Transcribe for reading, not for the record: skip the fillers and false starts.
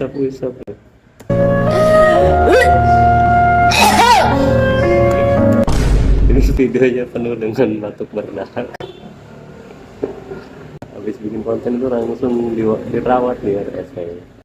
usap. Ini videonya penuh dengan batuk berdahak. Habis bikin konten itu langsung dirawat di RS kayaknya.